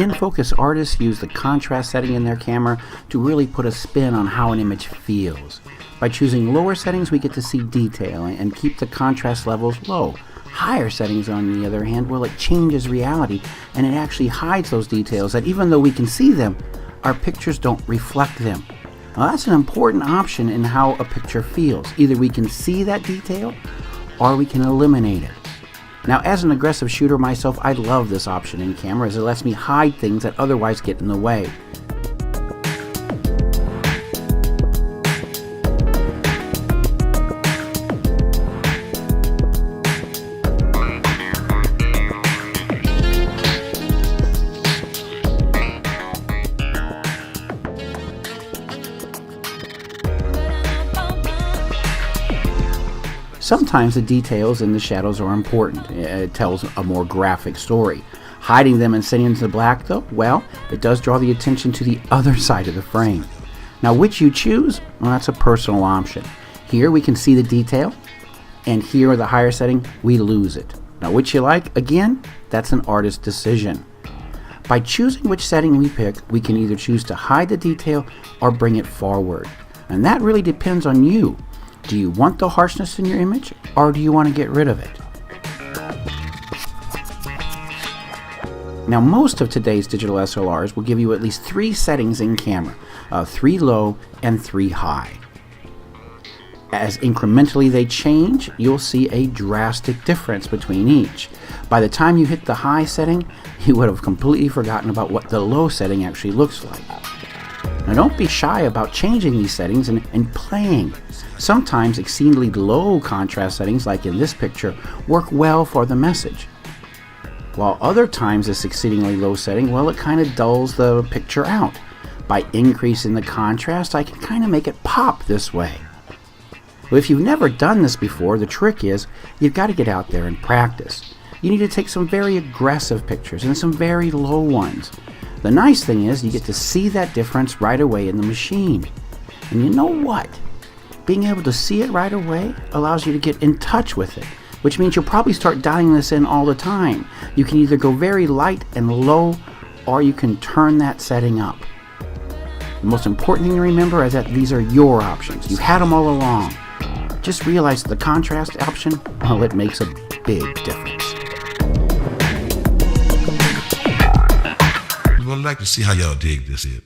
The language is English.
in-focus artists use the contrast setting in their camera to really put a spin on how an image feels. By choosing lower settings, we get to see detail and keep the contrast levels low. Higher settings, on the other hand, well, it changes reality and it actually hides those details that even though we can see them, our pictures don't reflect them. Now, that's an important option in how a picture feels. Either we can see that detail or we can eliminate it. Now, as an aggressive shooter myself, I love this option in camera as it lets me hide things that otherwise get in the way. Sometimes the details in the shadows are important. It tells a more graphic story. Hiding them and setting them to black, though, well, it does draw the attention to the other side of the frame. Now, which you choose, well, that's a personal option. Here we can see the detail, and here at the higher setting, we lose it. Now, which you like, again, that's an artist's decision. By choosing which setting we pick, we can either choose to hide the detail or bring it forward. And that really depends on you. Do you want the harshness in your image, or do you want to get rid of it? Now, most of today's digital SLRs will give you at least 3 settings in camera, 3 low and 3 high. As incrementally they change, you'll see a drastic difference between each. By the time you hit the high setting, you would have completely forgotten about what the low setting actually looks like. Now, don't be shy about changing these settings and playing. Sometimes exceedingly low contrast settings, like in this picture, work well for the message. While other times this exceedingly low setting, well, it kind of dulls the picture out. By increasing the contrast, I can kind of make it pop this way. Well, if you've never done this before, the trick is you've got to get out there and practice. You need to take some very aggressive pictures and some very low ones. The nice thing is you get to see that difference right away in the machine. And you know what? Being able to see it right away allows you to get in touch with it, which means you'll probably start dialing this in all the time. You can either go very light and low, or you can turn that setting up. The most important thing to remember is that these are your options. You've had them all along. Just realize the contrast option, well, it makes a big difference. We'd like to see how y'all dig this here.